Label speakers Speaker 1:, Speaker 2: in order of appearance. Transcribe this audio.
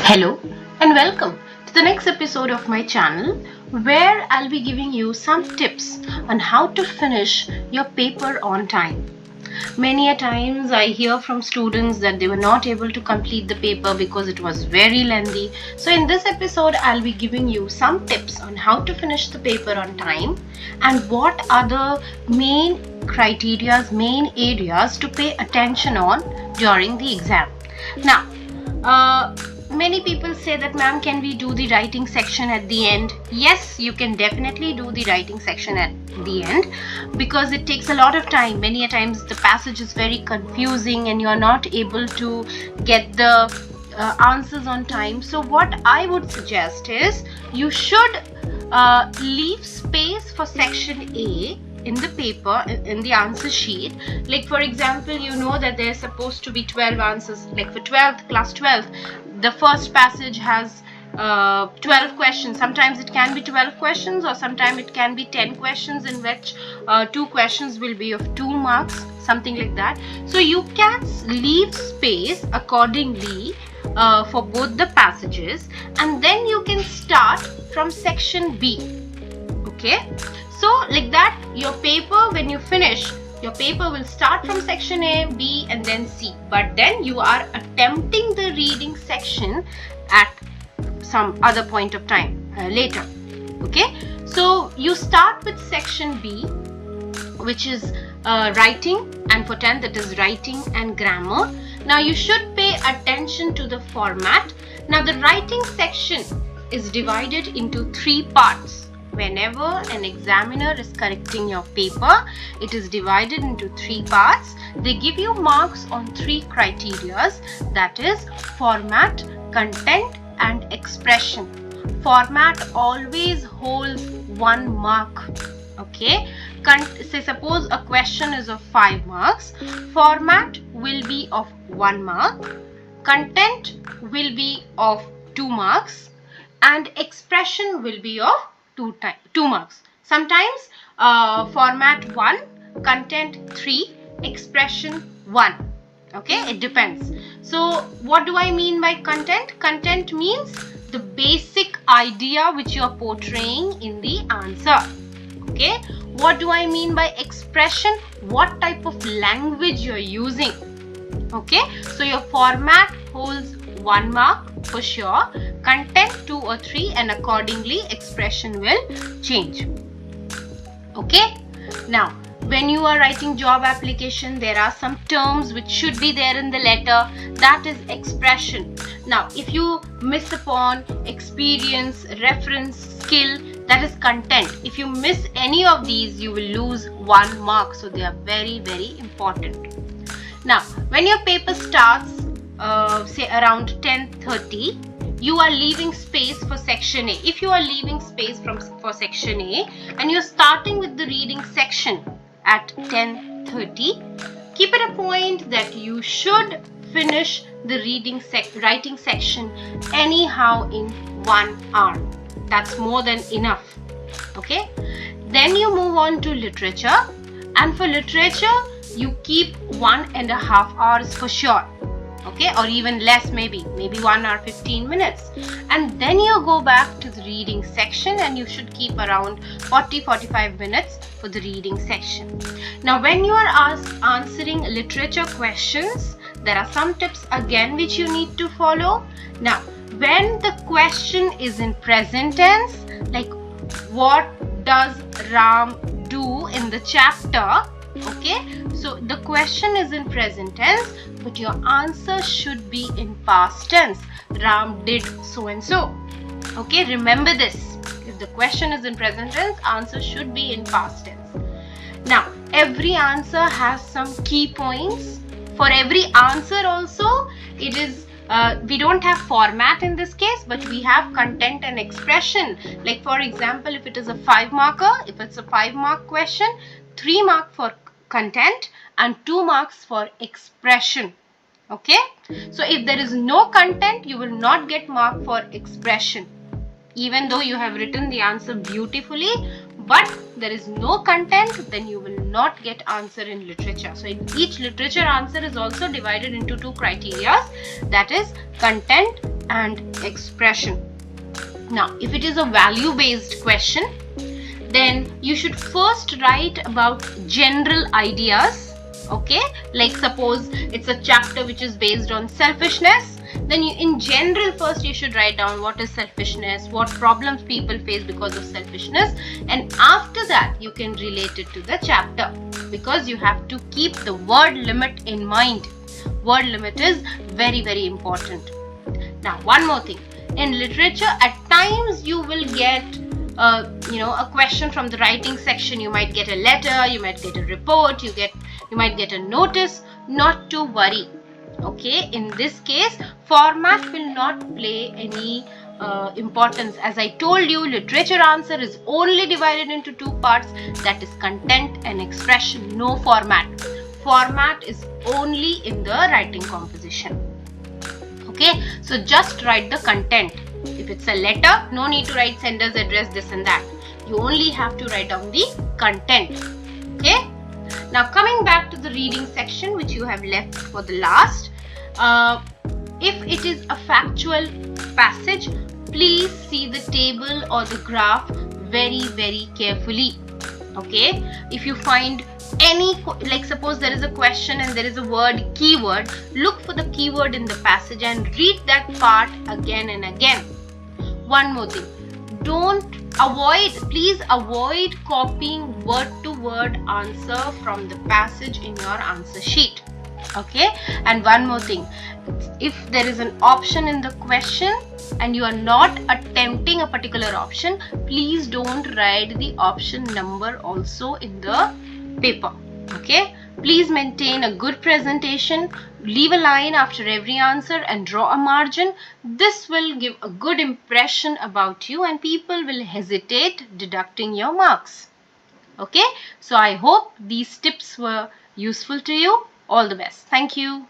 Speaker 1: Hello and welcome to the next episode of my channel where I'll be giving you some tips on how to finish your paper on time. Many a times I hear from students that they were not able to complete the paper because it was very lengthy. So in this episode I'll be giving you some tips on how to finish the paper on time and what are the main criteria, main areas to pay attention on during the exam. Now, many people say that, ma'am, can we do the writing section at the end? Yes, you can definitely do the writing section at the end because it takes a lot of time. Many a times the passage is very confusing and you are not able to get the answers on time. So what I would suggest is you should leave space for section A in the paper, in the answer sheet. Like for example, you know that there's supposed to be 12 answers. Like for 12th, class 12, the first passage has 12 questions. Sometimes it can be 12 questions or sometimes it can be 10 questions in which 2 questions will be of 2 marks, something like that. So you can leave space accordingly for both the passages, and then you can start from section B. Okay, so like that your paper, when you finish, your paper will start from section A, B and then C, but then you are attempting the reading section at some other point of time later. Okay, so you start with section B, which is writing, and for 10 that is writing and grammar. Now you should pay attention to the format. Now the writing section is divided into 3 parts. Whenever an examiner is correcting your paper, it is divided into 3 parts. They give you marks on 3 criteria, that is format, content and expression. Format always holds 1 mark. Okay, say suppose a question is of 5 marks, format will be of 1 mark, content will be of 2 marks and expression will be of 2 marks. Sometimes format 1, content 3, expression 1. Okay, it depends. So what do I mean by content? Content means the basic idea which you are portraying in the answer. Okay, what do I mean by expression? What type of language you are using. Okay, so your format holds 1 mark for sure, content 2 or 3, and accordingly expression will change. Okay, now when you are writing job application, there are some terms which should be there in the letter, that is expression. Now if you miss upon experience, reference, skill, that is content. If you miss any of these, you will lose 1 mark. So they are very, very important. Now when your paper starts say around 10:30, you are leaving space for section A. If you are leaving space for section A and you're starting with the reading section at 10:30, keep it a point that you should finish the writing section anyhow in 1 hour. That's more than enough. Okay, then you move on to literature, and for literature you keep 1.5 hours for sure. Okay, or even less, maybe 1 hour 15 minutes, and then you go back to the reading section and you should keep around 40-45 minutes for the reading section. Now when you are answering literature questions, there are some tips again which you need to follow. Now when the question is in present tense, like what does Ram do in the chapter, okay, so the question is in present tense, but your answer should be in past tense. Ram did so and so. Okay, remember this. If the question is in present tense, answer should be in past tense. Now every answer has some key points. For every answer also, it is we don't have format in this case, but we have content and expression. Like for example, if it is a 5 marker, if it's a 5 mark question, 3 mark for content and 2 marks for expression. Okay, so if there is no content, you will not get mark for expression, even though you have written the answer beautifully, but there is no content, then you will not get answer in literature. So each literature answer is also divided into 2 criteria, that is content and expression. Now, if it is a value-based question, then you should first write about general ideas. Okay, like suppose it's a chapter which is based on selfishness, then in general first you should write down what is selfishness, what problems people face because of selfishness, and after that you can relate it to the chapter, because you have to keep the word limit in mind. Word limit is very, very important. Now, one more thing, in literature at times you will get a question from the writing section. You might get a letter, you might get a report, you might get a notice. Not to worry. Okay, in this case format will not play any importance. As I told you, literature answer is only divided into two parts, that is content and expression, no format. Format is only in the writing composition. Okay, so just write the content. If it's a letter, no need to write sender's address, this and that. You only have to write down the content. Okay. Now coming back to the reading section, which you have left for the last. If it is a factual passage, please see the table or the graph very, very carefully. Okay. If you find any, like suppose there is a question and there is a word, keyword, look for the keyword in the passage and read that part again and again. One more thing, please avoid copying word to word answer from the passage in your answer sheet. Okay, and one more thing, if there is an option in the question and you are not attempting a particular option, please don't write the option number also in the paper. Okay, please maintain a good presentation, leave a line after every answer and draw a margin. This will give a good impression about you and people will hesitate deducting your marks. Okay, so I hope these tips were useful to you. All the best. Thank you.